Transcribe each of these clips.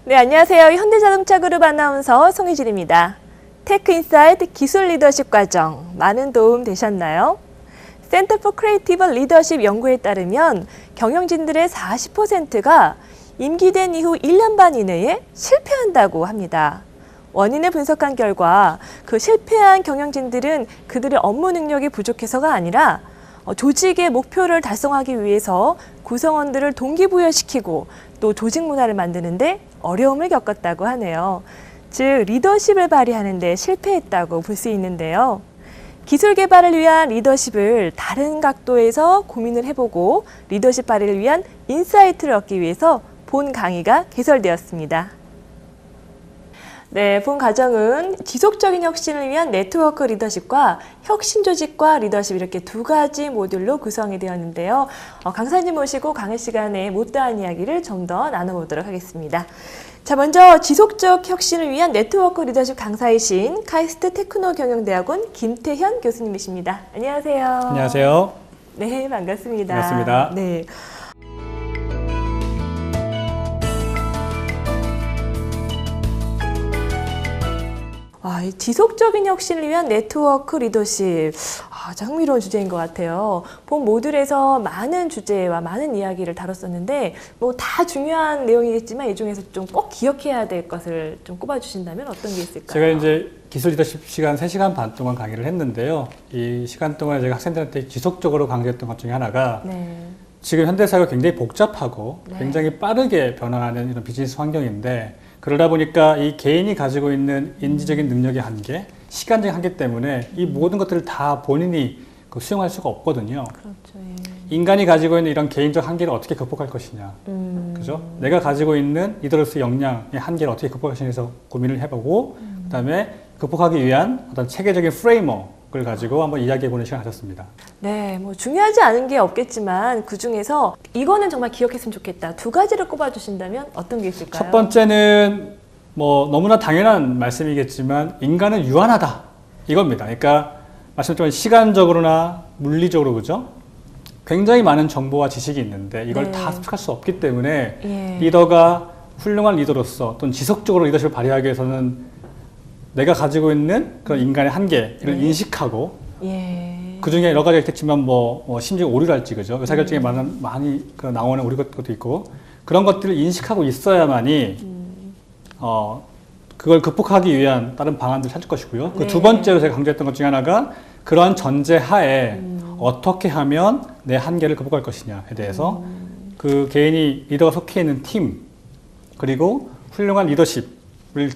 네, 안녕하세요. 현대자동차 그룹 아나운서 송희진입니다. 테크인사이드 기술 리더십 과정 많은 도움 되셨나요? 센터 포 크리에이티브 리더십 연구에 따르면 경영진들의 40%가 임기된 이후 1년 반 이내에 실패한다고 합니다. 원인을 분석한 결과 그 실패한 경영진들은 그들의 업무 능력이 부족해서가 아니라 조직의 목표를 달성하기 위해서 구성원들을 동기부여시키고 또 조직 문화를 만드는데 어려움을 겪었다고 하네요. 즉 리더십을 발휘하는 데 실패했다고 볼 수 있는데요. 기술 개발을 위한 리더십을 다른 각도에서 고민을 해보고 리더십 발휘를 위한 인사이트를 얻기 위해서 본 강의가 개설되었습니다. 네, 본 과정은 지속적인 혁신을 위한 네트워크 리더십과 혁신 조직과 리더십 이렇게 두 가지 모듈로 구성이 되었는데요. 강사님 모시고 강의 시간에 못다한 이야기를 좀 더 나눠보도록 하겠습니다. 자, 먼저 지속적 혁신을 위한 네트워크 리더십 강사이신 카이스트 테크노 경영대학원 김태현 교수님이십니다. 안녕하세요. 안녕하세요. 네, 반갑습니다. 반갑습니다. 네. 이 지속적인 혁신을 위한 네트워크 리더십. 참 흥미로운 주제인 것 같아요. 본 모듈에서 많은 주제와 많은 이야기를 다뤘었는데, 다 중요한 내용이겠지만, 이 중에서 좀 꼭 기억해야 될 것을 좀 꼽아주신다면 어떤 게 있을까요? 제가 이제 기술 리더십 시간 3시간 반 동안 강의를 했는데요. 이 시간 동안에 제가 학생들한테 지속적으로 강조했던 것 중에 하나가, 지금 현대사회가 굉장히 복잡하고 굉장히 빠르게 변화하는 이런 비즈니스 환경인데, 그러다 보니까 이 개인이 가지고 있는 인지적인 능력의 한계, 시간적인 한계 때문에 이 모든 것들을 다 본인이 수용할 수가 없거든요. 그렇죠. 예. 인간이 가지고 있는 이런 개인적 한계를 어떻게 극복할 것이냐. 그죠? 내가 가지고 있는 리더로서의 역량의 한계를 어떻게 극복할 것이냐 해서 고민을 해보고, 그 다음에 극복하기 위한 어떤 체계적인 프레임워크를 가지고 한번 이야기해보는 시간을 가졌습니다. 네, 중요하지 않은 게 없겠지만 그 중에서 이거는 정말 기억했으면 좋겠다. 두 가지를 꼽아주신다면 어떤 게 있을까요? 첫 번째는 너무나 당연한 말씀이겠지만 인간은 유한하다. 이겁니다. 그러니까 말씀드린 시간적으로나 물리적으로 그죠? 굉장히 많은 정보와 지식이 있는데 이걸 다 습득할 수 없기 때문에 리더가 훌륭한 리더로서 또는 지속적으로 리더십을 발휘하기 위해서는 내가 가지고 있는 그런 인간의 한계를 인식하고 그 중에 여러 가지가 있겠지만 심지어 오류랄지 그죠? 의사결정에 많이 나오는 오류 것도 있고 그런 것들을 인식하고 있어야만이 그걸 극복하기 위한 다른 방안들을 찾을 것이고요. 그 두 번째로 제가 강조했던 것 중에 하나가 그러한 전제 하에 어떻게 하면 내 한계를 극복할 것이냐에 대해서 그 개인이 리더가 속해 있는 팀 그리고 훌륭한 리더십을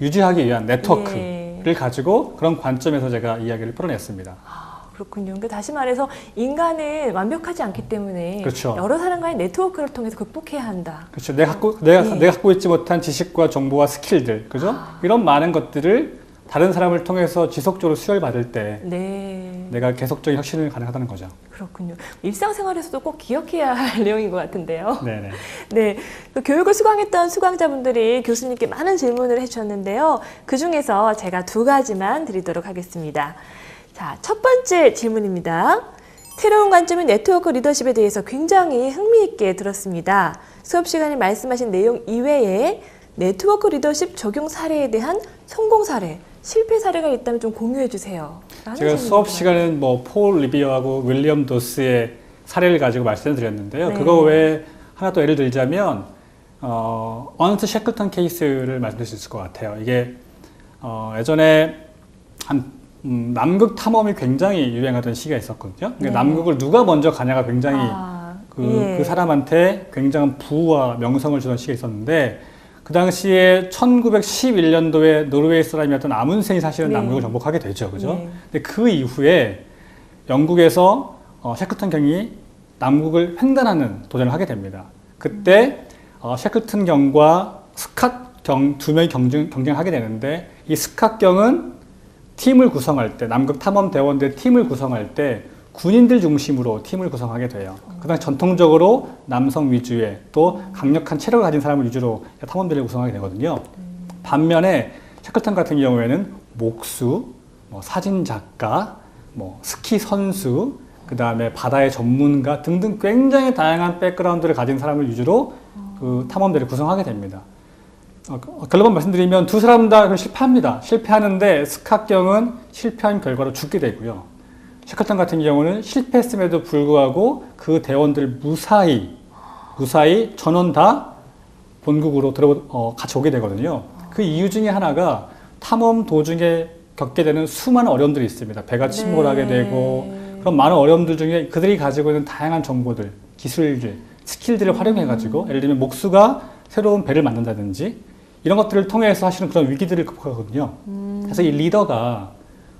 유지하기 위한 네트워크를 가지고 그런 관점에서 제가 이야기를 풀어냈습니다. 그렇군요. 그러니까 다시 말해서 인간은 완벽하지 않기 때문에 그렇죠. 여러 사람과의 네트워크를 통해서 극복해야 한다. 그렇죠. 내가 갖고 있지 못한 지식과 정보와 스킬들, 그죠? 이런 많은 것들을 다른 사람을 통해서 지속적으로 수혈받을 때 내가 계속적인 혁신을 가능하다는 거죠. 그렇군요. 일상생활에서도 꼭 기억해야 할 내용인 것 같은데요. 네네. 네, 교육을 수강했던 수강자분들이 교수님께 많은 질문을 해주셨는데요. 그 중에서 제가 두 가지만 드리도록 하겠습니다. 자, 첫 번째 질문입니다. 새로운 관점인 네트워크 리더십에 대해서 굉장히 흥미있게 들었습니다. 수업 시간에 말씀하신 내용 이외에 네트워크 리더십 적용 사례에 대한 성공 사례, 실패 사례가 있다면 좀 공유해 주세요. 제가 수업 시간에는 폴 리비어하고 윌리엄 도스의 사례를 가지고 말씀을 드렸는데요. 그거 외에 하나 또 예를 들자면 어넌트 셰클턴 케이스를 말씀드릴 수 있을 것 같아요. 이게 예전에 남극 탐험이 굉장히 유행하던 시기가 있었거든요. 남극을 누가 먼저 가냐가 굉장히 그 사람한테 굉장히 부와 명성을 주던 시기가 있었는데 그 당시에 1911년도에 노르웨이 사람이었던 아문센이 사실은 남극을 정복하게 되죠. 그죠? 근데 그 이후에 영국에서 셰클턴 경이 남극을 횡단하는 도전을 하게 됩니다. 그때 셰클턴 경과 스캇 경 두 명이 경쟁을 하게 되는데 이 스캇 경은 팀을 구성할 때 남극 탐험 대원들 팀을 구성할 때 군인들 중심으로 팀을 구성하게 돼요. 그 당시 전통적으로 남성 위주의 또 강력한 체력을 가진 사람을 위주로 탐험대를 구성하게 되거든요. 반면에 셰클턴 같은 경우에는 목수, 사진작가, 스키 선수, 그 다음에 바다의 전문가 등등 굉장히 다양한 백그라운드를 가진 사람을 위주로 그 탐험대를 구성하게 됩니다. 결론만 말씀드리면 두 사람 다 실패합니다. 실패하는데 스캇경은 실패한 결과로 죽게 되고요. 셰클턴 같은 경우는 실패했음에도 불구하고 그 대원들 무사히 전원 다 본국으로 같이 오게 되거든요. 그 이유 중에 하나가 탐험 도중에 겪게 되는 수많은 어려움들이 있습니다. 배가 침몰하게 되고 그런 많은 어려움들 중에 그들이 가지고 있는 다양한 정보들, 기술들, 스킬들을 활용해가지고 예를 들면 목수가 새로운 배를 만든다든지 이런 것들을 통해서 사실은 그런 위기들을 극복하거든요. 그래서 이 리더가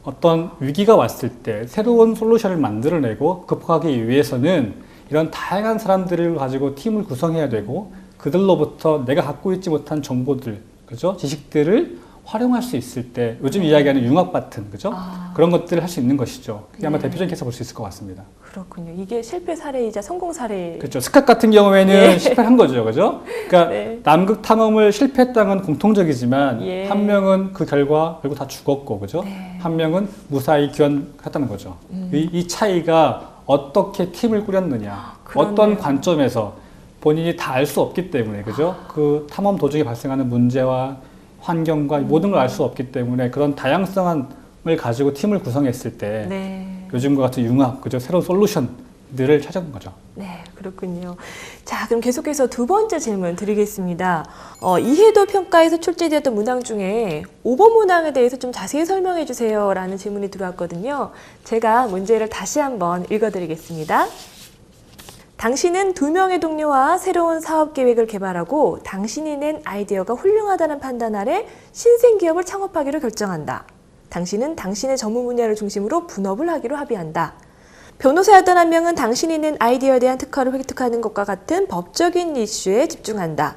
어떤 위기가 왔을 때 새로운 솔루션을 만들어내고 극복하기 위해서는 이런 다양한 사람들을 가지고 팀을 구성해야 되고 그들로부터 내가 갖고 있지 못한 정보들, 그죠? 지식들을 활용할 수 있을 때 요즘 이야기하는 융합 바튼, 그죠? 그런 것들을 할 수 있는 것이죠. 그게 아마 대표적인 케이스가 볼 수 있을 것 같습니다. 그렇군요. 이게 실패 사례이자 성공 사례. 그렇죠. 스캇 같은 경우에는 실패를 한 거죠, 그죠? 그러니까 남극 탐험을 실패했다는 건 공통적이지만 한 명은 그 결과 결국 다 죽었고, 그죠? 한 명은 무사히 귀환했다는 거죠. 이 차이가 어떻게 팀을 꾸렸느냐, 어떤 관점에서 본인이 다 알 수 없기 때문에, 그죠? 그 탐험 도중에 발생하는 문제와 환경과 모든 걸 알 수 없기 때문에 그런 다양성을 가지고 팀을 구성했을 때 요즘과 같은 융합, 그죠? 새로운 솔루션들을 찾아본 거죠. 네, 그렇군요. 자, 그럼 계속해서 두 번째 질문 드리겠습니다. 이해도 평가에서 출제되었던 문항 중에 5번 문항에 대해서 좀 자세히 설명해 주세요 라는 질문이 들어왔거든요. 제가 문제를 다시 한번 읽어드리겠습니다. 당신은 2명의 동료와 새로운 사업 계획을 개발하고 당신이 낸 아이디어가 훌륭하다는 판단 아래 신생 기업을 창업하기로 결정한다. 당신은 당신의 전문 분야를 중심으로 분업을 하기로 합의한다. 변호사였던 한 명은 당신이 낸 아이디어에 대한 특허를 획득하는 것과 같은 법적인 이슈에 집중한다.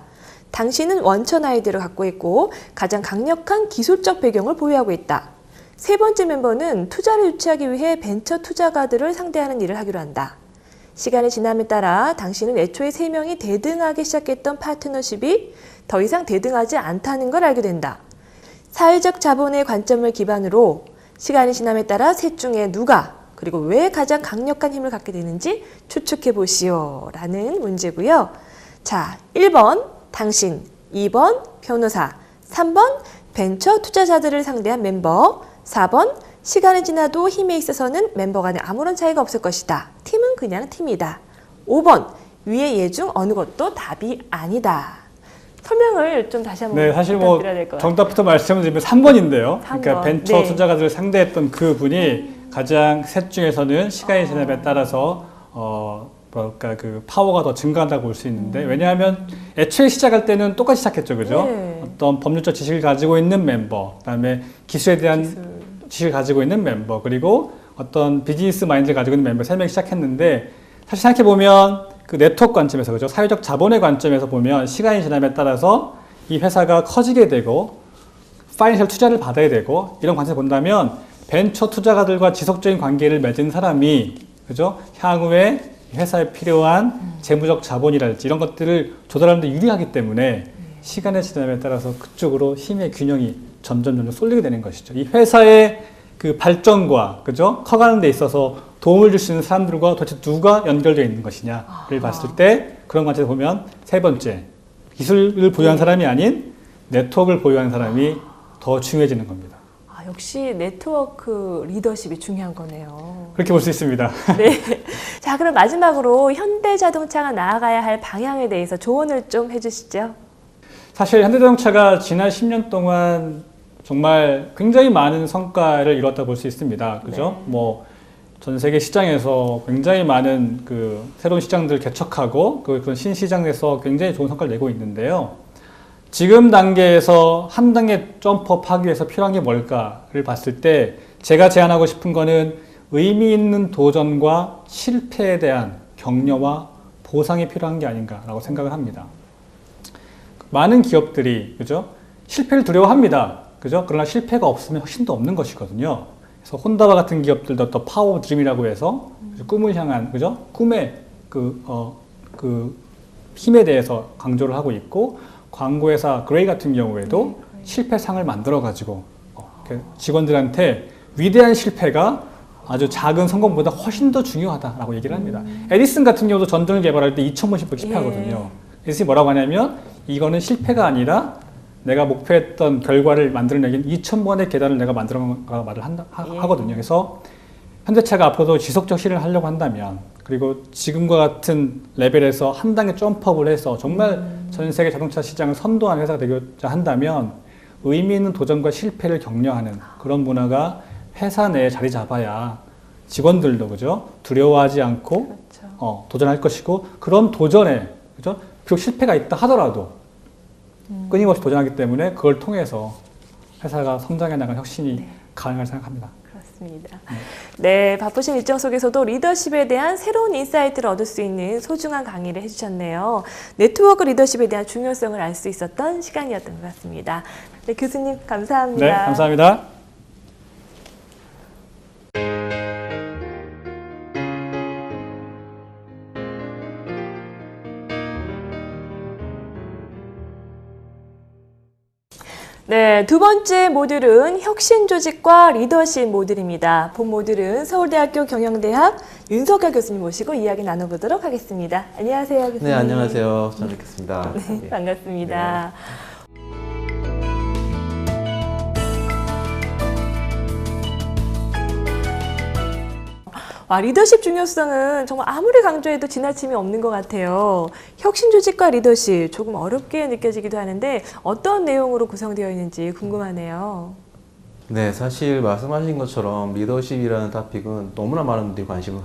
당신은 원천 아이디어를 갖고 있고 가장 강력한 기술적 배경을 보유하고 있다. 세 번째 멤버는 투자를 유치하기 위해 벤처 투자가들을 상대하는 일을 하기로 한다. 시간이 지남에 따라 당신은 애초에 3명이 대등하게 시작했던 파트너십이 더 이상 대등하지 않다는 걸 알게 된다. 사회적 자본의 관점을 기반으로 시간이 지남에 따라 셋 중에 누가 그리고 왜 가장 강력한 힘을 갖게 되는지 추측해 보시오 라는 문제고요. 자, 1번 당신, 2번 변호사, 3번 벤처 투자자들을 상대한 멤버, 4번 시간이 지나도 힘에 있어서는 멤버 간에 아무런 차이가 없을 것이다. 팀은 그냥 팀이다. 5번 위의 예 중 어느 것도 답이 아니다. 설명을 좀 다시 한번 사실 부탁드려야 될 것 같아요. 정답부터 말씀드리면 3번인데요. 3번. 그러니까 벤처 투자가들을 상대했던 그 분이 가장 셋 중에서는 시간이 지남에 따라서 그 파워가 더 증가한다고 볼 수 있는데 왜냐하면 애초에 시작할 때는 똑같이 시작했죠, 그죠? 어떤 법률적 지식을 가지고 있는 멤버, 그다음에 기술에 대한 지식을 가지고 있는 멤버, 그리고 어떤 비즈니스 마인드를 가지고 있는 멤버 3명이 시작했는데 사실 생각해보면 그 네트워크 관점에서, 그죠? 사회적 자본의 관점에서 보면 시간이 지남에 따라서 이 회사가 커지게 되고 파이낸셜 투자를 받아야 되고 이런 관점에서 본다면 벤처 투자가들과 지속적인 관계를 맺은 사람이, 그죠? 향후에 회사에 필요한 재무적 자본이랄지 이런 것들을 조달하는 데 유리하기 때문에 시간의 지남에 따라서 그쪽으로 힘의 균형이 점점 쏠리게 되는 것이죠. 이 회사의 그 발전과, 그죠? 커가는 데 있어서 도움을 줄 수 있는 사람들과 도대체 누가 연결되어 있는 것이냐를 봤을 때 그런 관점에서 보면 세 번째, 기술을 보유한 사람이 아닌 네트워크를 보유한 사람이 더 중요해지는 겁니다. 역시 네트워크 리더십이 중요한 거네요. 그렇게 볼 수 있습니다. 네. 자, 그럼 마지막으로 현대자동차가 나아가야 할 방향에 대해서 조언을 좀 해주시죠. 사실 현대자동차가 지난 10년 동안 정말 굉장히 많은 성과를 이뤘다 볼 수 있습니다. 그죠? 전 세계 시장에서 굉장히 많은 그 새로운 시장들을 개척하고 그런 신시장에서 굉장히 좋은 성과를 내고 있는데요. 지금 단계에서 한 단계 점프업하기 위해서 필요한 게 뭘까를 봤을 때 제가 제안하고 싶은 거는 의미 있는 도전과 실패에 대한 격려와 보상이 필요한 게 아닌가라고 생각을 합니다. 많은 기업들이, 그죠? 실패를 두려워합니다. 그죠? 그러나 실패가 없으면 훨씬 더 없는 것이거든요. 그래서 혼다와 같은 기업들도 또 파워 드림이라고 해서 꿈을 향한, 그죠? 꿈의 그 힘에 대해서 강조를 하고 있고, 광고회사 그레이 같은 경우에도 실패상을 만들어가지고 직원들한테 위대한 실패가 아주 작은 성공보다 훨씬 더 중요하다라고 얘기를 합니다. 에디슨 같은 경우도 전등을 개발할 때 2,000번씩 실패하거든요. 에디슨이 뭐라고 하냐면 이거는 실패가 아니라 내가 목표했던 결과를 만들어내긴 2,000번의 계단을 내가 만들어가 말을 하거든요. 그래서 현대차가 앞으로도 지속적 실현을 하려고 한다면, 그리고 지금과 같은 레벨에서 한 단계 점프업을 해서 정말 전 세계 자동차 시장을 선도하는 회사가 되고자 한다면 의미 있는 도전과 실패를 격려하는 그런 문화가 회사 내에 자리 잡아야 직원들도 그죠? 두려워하지 않고 그렇죠. 도전할 것이고, 그런 도전에 그죠? 비록 실패가 있다 하더라도 끊임없이 도전하기 때문에 그걸 통해서 회사가 성장해 나가는 혁신이 가능할 생각합니다. 그렇습니다. 네, 바쁘신 일정 속에서도 리더십에 대한 새로운 인사이트를 얻을 수 있는 소중한 강의를 해주셨네요. 네트워크 리더십에 대한 중요성을 알 수 있었던 시간이었던 것 같습니다. 네, 교수님 감사합니다. 네, 감사합니다. 네, 두 번째 모듈은 혁신 조직과 리더십 모듈입니다. 본 모듈은 서울대학교 경영대학 윤석열 교수님 모시고 이야기 나눠보도록 하겠습니다. 안녕하세요, 교수님. 네, 안녕하세요. 잘 뵙겠습니다. 네, 예. 반갑습니다. 리더십 중요성은 정말 아무리 강조해도 지나침이 없는 것 같아요. 혁신 조직과 리더십 조금 어렵게 느껴지기도 하는데 어떤 내용으로 구성되어 있는지 궁금하네요. 네, 사실 말씀하신 것처럼 리더십이라는 토픽은 너무나 많은 분들이 관심을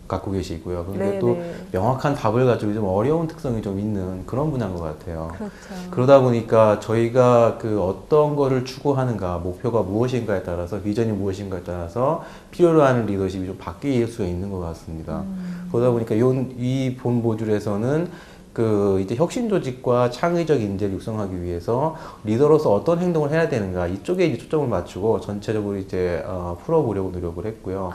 갖고 계시고요. 그런데 또 명확한 답을 가지고 좀 어려운 특성이 좀 있는 그런 분야인 것 같아요. 그렇죠. 그러다 보니까 저희가 그 어떤 거를 추구하는가, 목표가 무엇인가에 따라서, 비전이 무엇인가에 따라서 필요로 하는 리더십이 좀 바뀔 수 있는 것 같습니다. 그러다 보니까 이 본 모듈에서는 이제 혁신 조직과 창의적 인재를 육성하기 위해서 리더로서 어떤 행동을 해야 되는가, 이쪽에 이제 초점을 맞추고 전체적으로 이제 풀어보려고 노력을 했고요.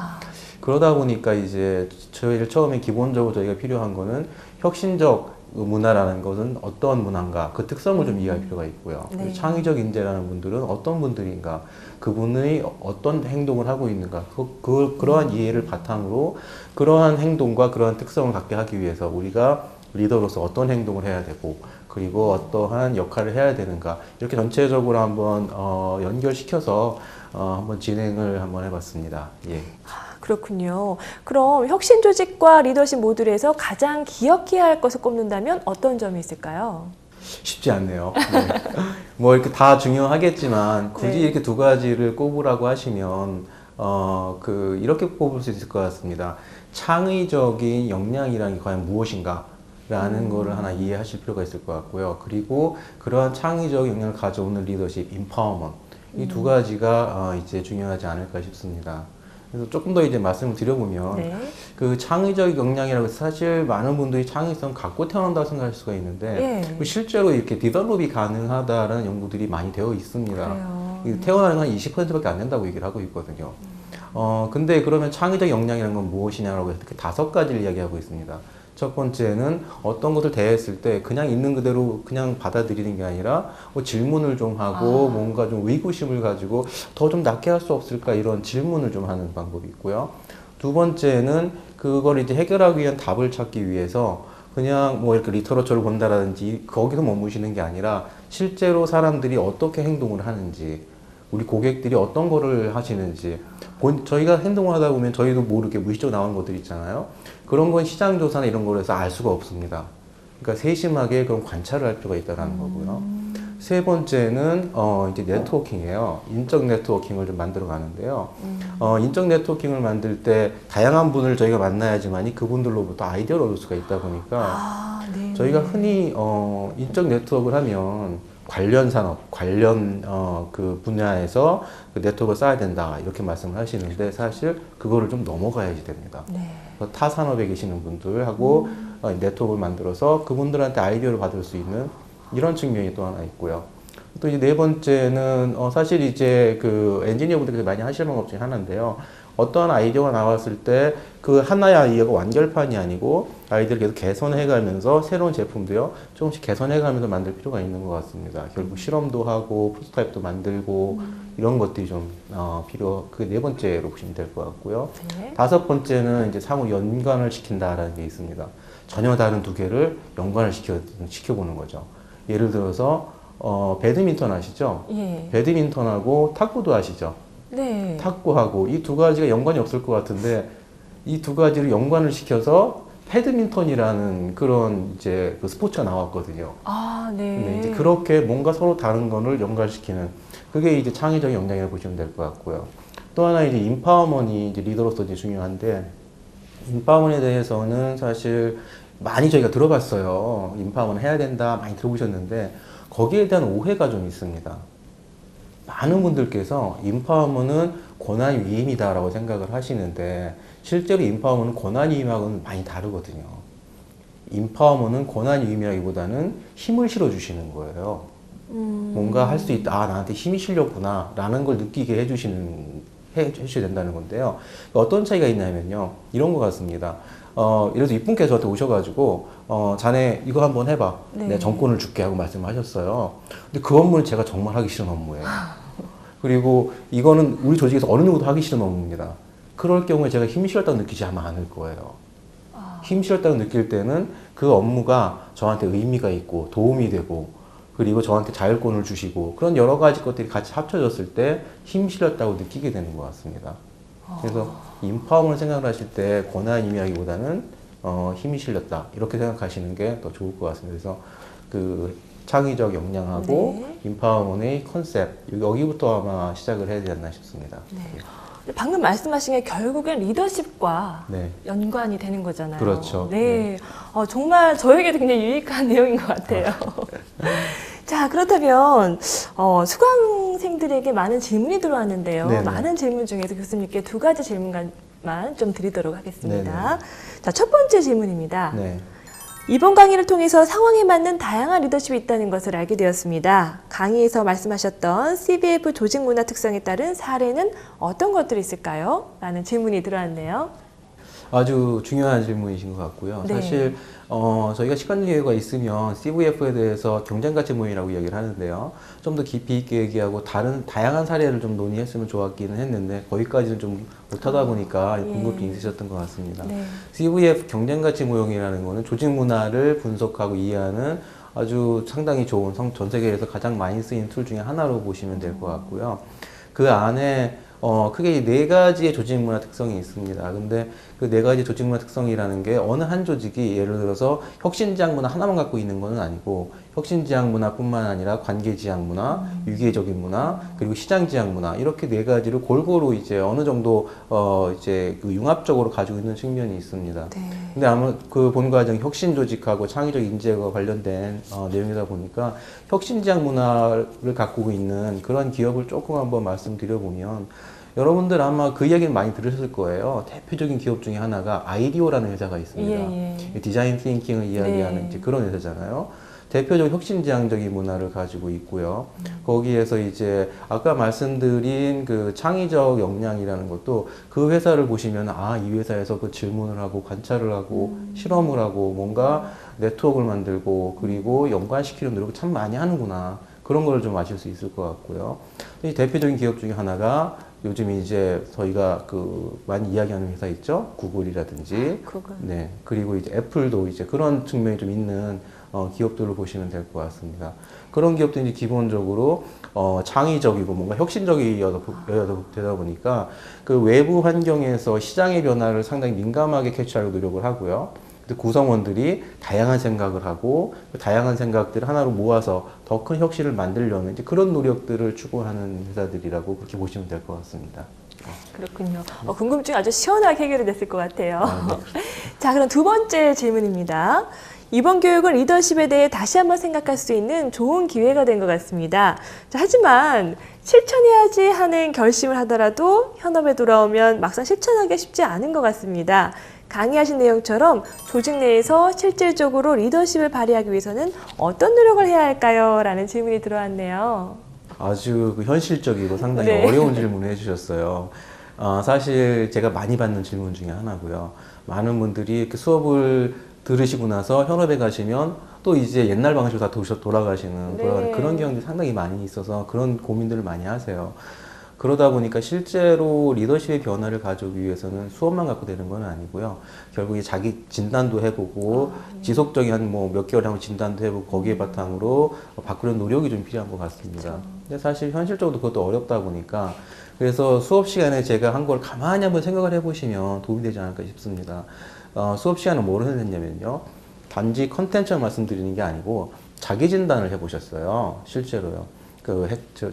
그러다 보니까 이제 저희를 처음에 기본적으로 저희가 필요한 거는 혁신적 문화라는 것은 어떤 문화인가, 그 특성을 좀 이해할 필요가 있고요. 네. 창의적 인재라는 분들은 어떤 분들인가, 그분의 어떤 행동을 하고 있는가, 그러한 이해를 바탕으로 그러한 행동과 그러한 특성을 갖게 하기 위해서 우리가 리더로서 어떤 행동을 해야 되고, 그리고 어떠한 역할을 해야 되는가, 이렇게 전체적으로 한번 연결시켜서 한번 진행을 한번 해봤습니다. 예. 그렇군요. 그럼 혁신 조직과 리더십 모듈에서 가장 기억해야 할 것을 꼽는다면 어떤 점이 있을까요? 쉽지 않네요. 네. 뭐 이렇게 다 중요하겠지만 굳이 네. 이렇게 두 가지를 꼽으라고 하시면 이렇게 꼽을 수 있을 것 같습니다. 창의적인 역량이란 게 과연 무엇인가? 라는 거를 하나 이해하실 필요가 있을 것 같고요. 그리고 그러한 창의적 역량을 가져오는 리더십, empowerment, 이 두 가지가 이제 중요하지 않을까 싶습니다. 그래서 조금 더 이제 말씀을 드려보면, 네. 그 창의적 역량이라고 해서 사실 많은 분들이 창의성 갖고 태어난다고 생각할 수가 있는데, 예. 실제로 이렇게 디벨롭이 가능하다라는 연구들이 많이 되어 있습니다. 그래요. 태어나는 건 한 20%밖에 안 된다고 얘기를 하고 있거든요. 근데 그러면 창의적 역량이라는 건 무엇이냐라고 해서 이렇게 5가지를 이야기하고 있습니다. 첫 번째는 어떤 것을 대했을 때 그냥 있는 그대로 그냥 받아들이는 게 아니라 질문을 좀 하고 뭔가 좀 의구심을 가지고 더 좀 낫게 할 수 없을까, 이런 질문을 좀 하는 방법이 있고요. 두 번째는 그걸 이제 해결하기 위한 답을 찾기 위해서 그냥 뭐 이렇게 리터러처를 본다라든지 거기서 머무시는 게 아니라 실제로 사람들이 어떻게 행동을 하는지, 우리 고객들이 어떤 거를 하시는지, 저희가 행동을 하다 보면 저희도 모르게 무의식적으로 나오는 것들이 있잖아요. 그런 건 시장 조사나 이런 거로 해서 알 수가 없습니다. 그러니까 세심하게 그런 관찰을 할 필요가 있다는 거고요. 세 번째는 이제 네트워킹이에요. 인적 네트워킹을 좀 만들어 가는데요. 인적 네트워킹을 만들 때 다양한 분을 저희가 만나야지만이 그분들로부터 아이디어를 얻을 수가 있다 보니까 저희가 흔히 인적 네트워크를 하면 관련 산업, 관련 그 분야에서 그 네트워크를 쌓아야 된다, 이렇게 말씀을 하시는데 사실 그거를 좀 넘어가야지 됩니다. 네. 타 산업에 계시는 분들하고 네트워크를 만들어서 그분들한테 아이디어를 받을 수 있는 이런 측면이 또 하나 있고요. 또 이제 네 번째는 사실 이제 그 엔지니어분들이 많이 하시는 방법 중에 하나인데요. 어떠한 아이디어가 나왔을 때 그 하나의 아이디어가 완결판이 아니고 아이디어를 계속 개선해가면서 새로운 제품도요 조금씩 개선해가면서 만들 필요가 있는 것 같습니다. 결국 실험도 하고 프로토타입도 만들고 이런 것들이 좀 그게 네 번째로 보시면 될 것 같고요. 네. 다섯 번째는 이제 상호 연관을 시킨다라는 게 있습니다. 전혀 다른 두 개를 연관을 시켜보는 거죠. 예를 들어서 배드민턴 아시죠? 예. 배드민턴하고 탁구도 아시죠? 네. 탁구하고 이 두 가지가 연관이 없을 것 같은데 이 두 가지를 연관을 시켜서 패드민턴이라는 그런 이제 그 스포츠가 나왔거든요. 아, 네. 네, 이제 그렇게 뭔가 서로 다른 거를 연관시키는 그게 이제 창의적인 역량이라고 보시면 될 것 같고요. 또 하나 이제 인파워먼이 이제 리더로서 이제 중요한데 인파워먼에 대해서는 사실 많이 저희가 들어봤어요. 인파워먼 해야 된다 많이 들어보셨는데 거기에 대한 오해가 좀 있습니다. 많은 분들께서 인파워먼은 권한 위임이다라고 생각을 하시는데 실제로 인파워먼은 권한 위임하고는 많이 다르거든요. 인파워먼은 권한 위임이라기보다는 힘을 실어주시는 거예요. 뭔가 할 수 있다. 아, 나한테 힘이 실렸구나. 라는 걸 느끼게 해주셔야 된다는 건데요. 어떤 차이가 있냐면요. 이런 것 같습니다. 예를 들어서 이분께서 저한테 오셔가지고, 자네 이거 한번 해봐. 네. 내가 정권을 줄게 하고 말씀을 하셨어요. 근데 그 업무는 제가 정말 하기 싫은 업무예요. 그리고 이거는 우리 조직에서 어느 누구도 하기 싫은 업무입니다. 그럴 경우에 제가 힘이 실렸다고 느끼지 아마 않을 거예요. 힘이 실렸다고 느낄 때는 그 업무가 저한테 의미가 있고 도움이 되고 그리고 저한테 자율권을 주시고 그런 여러 가지 것들이 같이 합쳐졌을 때 힘이 실렸다고 느끼게 되는 것 같습니다. 그래서 인파워먼을 생각을 하실 때 권한 의미라기보다는 힘이 실렸다 이렇게 생각하시는 게 더 좋을 것 같습니다. 그래서 그 창의적 역량하고 네. 인파워먼의 컨셉 여기부터 아마 시작을 해야 되지 않나 싶습니다. 네. 방금 말씀하신 게 결국엔 리더십과 네. 연관이 되는 거잖아요. 그렇죠. 네. 정말 저에게도 굉장히 유익한 내용인 것 같아요. 자, 그렇다면 수강생들에게 많은 질문이 들어왔는데요. 네네. 많은 질문 중에서 교수님께 두 가지 질문만 좀 드리도록 하겠습니다. 네네. 자, 첫 번째 질문입니다. 네. 이번 강의를 통해서 상황에 맞는 다양한 리더십이 있다는 것을 알게 되었습니다. 강의에서 말씀하셨던 CBF 조직 문화 특성에 따른 사례는 어떤 것들이 있을까요? 라는 질문이 들어왔네요. 아주 중요한 질문이신 것 같고요. 네. 사실 저희가 시간 여유가 있으면 CVF에 대해서 경쟁가치 모임이라고 이야기를 하는데요. 좀 더 깊이 있게 얘기하고 다양한 사례를 좀 논의했으면 좋았기는 했는데 거기까지는 좀 못하다 보니까 예. 궁금증이 있으셨던 것 같습니다. 네. CVF 경쟁가치 모형이라는 거는 조직 문화를 분석하고 이해하는 아주 상당히 좋은 전 세계에서 가장 많이 쓰이는 툴 중에 하나로 보시면 될 것 같고요. 그 안에 크게 네 가지의 조직 문화 특성이 있습니다. 근데 그 네 가지 조직 문화 특성이라는 게 어느 한 조직이 예를 들어서 혁신지향 문화 하나만 갖고 있는 건 아니고 혁신지향 문화뿐만 아니라 관계지향 문화, 유계적인 문화, 그리고 시장지향 문화 이렇게 네 가지를 골고루 이제 어느 정도 이제 그 융합적으로 가지고 있는 측면이 있습니다. 네. 근데 아마 그 본 과정 혁신 조직하고 창의적 인재가 관련된 내용이다 보니까 혁신지향 문화를 갖고 있는 그런 기업을 조금 한번 말씀드려보면 여러분들 아마 그 이야기는 많이 들으셨을 거예요. 대표적인 기업 중에 하나가 아이디오라는 회사가 있습니다. 예. 디자인 띵킹을 이야기하는 네. 이제 그런 회사잖아요. 대표적 혁신지향적인 문화를 가지고 있고요. 거기에서 이제 아까 말씀드린 그 창의적 역량이라는 것도 그 회사를 보시면 이 회사에서 그 질문을 하고 관찰을 하고 실험을 하고 뭔가 네트워크를 만들고 그리고 연관시키는 노력을 참 많이 하는구나. 그런 걸 좀 아실 수 있을 것 같고요. 이 대표적인 기업 중에 하나가 요즘 이제 저희가 그 많이 이야기하는 회사 있죠? 구글이라든지. 구글. 네. 그리고 이제 애플도 이제 그런 측면이 좀 있는 기업들을 보시면 될 것 같습니다. 그런 기업들이 기본적으로 창의적이고 뭔가 혁신적이어야 되다 보니까 그 외부 환경에서 시장의 변화를 상당히 민감하게 캐치하려고 노력을 하고요. 구성원들이 다양한 생각을 하고 그 다양한 생각들을 하나로 모아서 더 큰 혁신을 만들려는 이제 그런 노력들을 추구하는 회사들이라고 그렇게 보시면 될 것 같습니다. 그렇군요. 궁금증이 아주 시원하게 해결이 됐을 것 같아요. 네. 자, 그럼 두 번째 질문입니다. 이번 교육은 리더십에 대해 다시 한번 생각할 수 있는 좋은 기회가 된 것 같습니다. 자, 하지만 실천해야지 하는 결심을 하더라도 현업에 돌아오면 막상 실천하기 쉽지 않은 것 같습니다. 강의하신 내용처럼 조직 내에서 실질적으로 리더십을 발휘하기 위해서는 어떤 노력을 해야 할까요? 라는 질문이 들어왔네요. 아주 그 현실적이고 상당히 네. 어려운 질문을 해주셨어요. 사실 제가 많이 받는 질문 중에 하나고요. 많은 분들이 이렇게 수업을 들으시고 나서 현업에 가시면 또 이제 옛날 방식으로 다 돌아가시는 네. 그런 경우들이 상당히 많이 있어서 그런 고민들을 많이 하세요. 그러다 보니까 실제로 리더십의 변화를 가져오기 위해서는 수업만 갖고 되는 건 아니고요. 결국에 자기 진단도 해보고 지속적인 한 뭐 몇 개월 하고 진단도 해보고 거기에 바탕으로 바꾸는 노력이 좀 필요한 것 같습니다. 근데 사실 현실적으로 그것도 어렵다 보니까 그래서 수업 시간에 제가 한 걸 가만히 한번 생각을 해보시면 도움이 되지 않을까 싶습니다. 수업 시간에 뭐를 했냐면요. 단지 컨텐츠를 말씀드리는 게 아니고 자기 진단을 해보셨어요. 실제로요.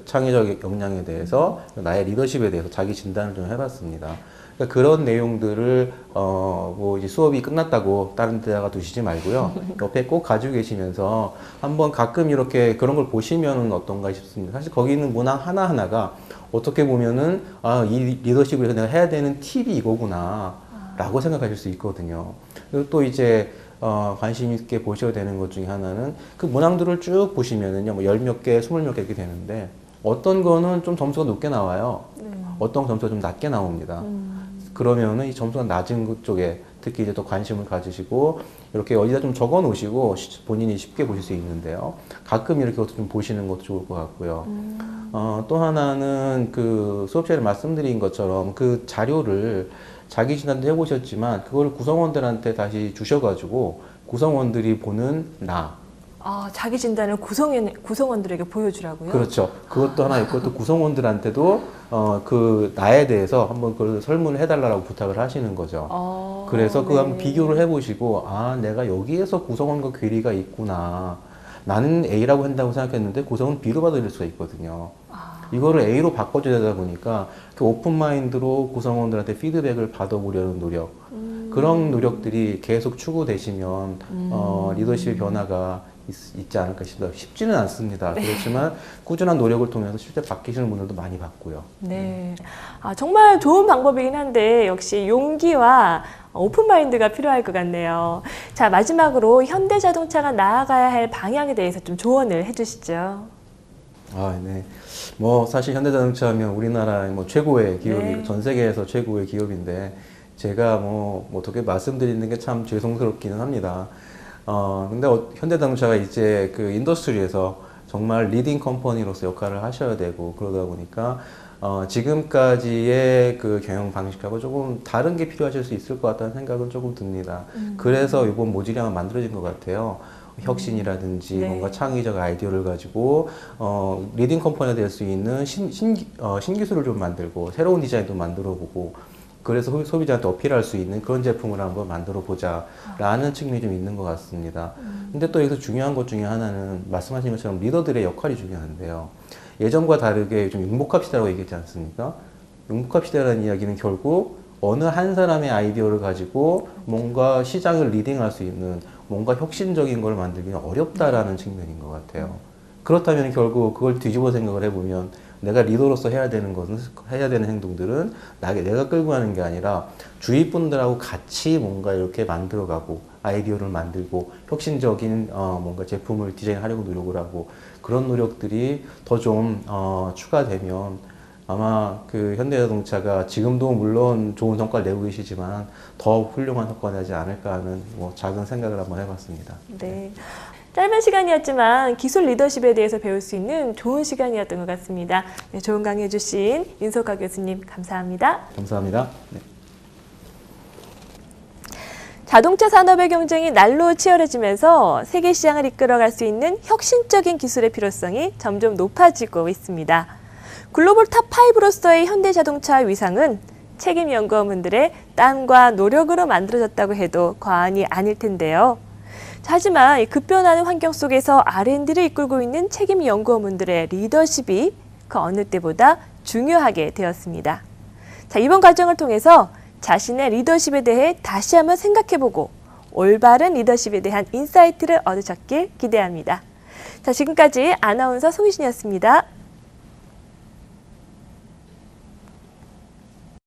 창의적 역량에 대해서 나의 리더십에 대해서 자기 진단을 좀 해봤습니다. 그러니까 그런 내용들을 뭐 이제 수업이 끝났다고 다른 데다가 두시지 말고요. 옆에 꼭 가지고 계시면서 한번 가끔 이렇게 그런 걸 보시면 어떤가 싶습니다. 사실 거기 있는 문항 하나하나가 어떻게 보면은 이 리더십을 위해서 내가 해야 되는 팁이 이거구나 라고 생각하실 수 있거든요. 그리고 또 이제 관심 있게 보셔야 되는 것 중에 하나는 그 문항들을 쭉 보시면은요, 뭐 10몇 개, 20몇 개 이렇게 되는데 어떤 거는 좀 점수가 높게 나와요. 어떤 점수가 좀 낮게 나옵니다. 그러면은 이 점수가 낮은 것 쪽에 특히 이제 또 관심을 가지시고 이렇게 어디다 좀 적어 놓으시고 본인이 쉽게 보실 수 있는데요. 가끔 이렇게 것도 좀 보시는 것도 좋을 것 같고요. 또 하나는 그 수업 시간에 말씀드린 것처럼 그 자료를 자기 진단도 해보셨지만 그걸 구성원들한테 다시 주셔가지고 구성원들이 보는 자기 진단을 구성원들에게 보여주라고요? 그렇죠. 그것도 하나 있고 또 구성원들한테도 그 나에 대해서 한번 그걸 설문을 해달라고 부탁을 하시는 거죠. 그래서 그거 한번 비교를 해보시고 내가 여기에서 구성원과 괴리가 있구나. 나는 A라고 한다고 생각했는데 구성은 B로 받아들일 수가 있거든요. 이거를 A로 바꿔줘야 되다 보니까 그 오픈 마인드로 구성원들한테 피드백을 받아보려는 노력 그런 노력들이 계속 추구되시면 리더십의 변화가 있지 않을까 싶습니다. 쉽지는 않습니다. 그렇지만 꾸준한 노력을 통해서 실제 바뀌시는 분들도 많이 봤고요. 네, 정말 좋은 방법이긴 한데 역시 용기와 오픈 마인드가 필요할 것 같네요. 자, 마지막으로 현대자동차가 나아가야 할 방향에 대해서 좀 조언을 해주시죠. 네. 뭐 사실 현대자동차 하면 우리나라의 뭐 최고의 기업이고 전 세계에서 최고의 기업인데 제가 뭐 어떻게 말씀드리는 게 참 죄송스럽기는 합니다. 근데 현대자동차가 이제 그 인더스트리에서 정말 리딩 컴퍼니로서 역할을 하셔야 되고 그러다 보니까 지금까지의 그 경영 방식하고 조금 다른 게 필요하실 수 있을 것 같다는 생각은 조금 듭니다. 그래서 이번 모듈이 만들어진 것 같아요. 혁신이라든지 뭔가 창의적 아이디어를 가지고 리딩 컴퍼니가 될 수 있는 신기술을 좀 만들고 새로운 디자인도 만들어 보고 그래서 소비자한테 어필할 수 있는 그런 제품을 한번 만들어 보자 라는 측면이 좀 있는 것 같습니다. 근데 또 여기서 중요한 것 중에 하나는 말씀하신 것처럼 리더들의 역할이 중요한데요. 예전과 다르게 좀 융복합 시대라고 얘기했지 않습니까? 융복합 시대라는 이야기는 결국 어느 한 사람의 아이디어를 가지고 뭔가 시장을 리딩할 수 있는 뭔가 혁신적인 걸 만들기는 어렵다라는 측면인 것 같아요. 그렇다면 결국 그걸 뒤집어 생각을 해보면 내가 리더로서 해야 되는 행동들은 내가 끌고 가는 게 아니라 주위 분들하고 같이 뭔가 이렇게 만들어가고 아이디어를 만들고 혁신적인 뭔가 제품을 디자인하려고 노력을 하고 그런 노력들이 더 좀 추가되면 아마 그 현대자동차가 지금도 물론 좋은 성과를 내고 계시지만 더 훌륭한 성과를 내지 않을까 하는 뭐 작은 생각을 한번 해봤습니다. 네. 짧은 시간이었지만 기술 리더십에 대해서 배울 수 있는 좋은 시간이었던 것 같습니다. 네, 좋은 강의 해주신 윤석하 교수님 감사합니다. 감사합니다. 네. 자동차 산업의 경쟁이 날로 치열해지면서 세계 시장을 이끌어갈 수 있는 혁신적인 기술의 필요성이 점점 높아지고 있습니다. 글로벌 탑5로서의 현대자동차 위상은 책임 연구원분들의 땀과 노력으로 만들어졌다고 해도 과언이 아닐 텐데요. 하지만 급변하는 환경 속에서 R&D를 이끌고 있는 책임 연구원분들의 리더십이 그 어느 때보다 중요하게 되었습니다. 자, 이번 과정을 통해서 자신의 리더십에 대해 다시 한번 생각해보고 올바른 리더십에 대한 인사이트를 얻으셨길 기대합니다. 자, 지금까지 아나운서 송희진이었습니다.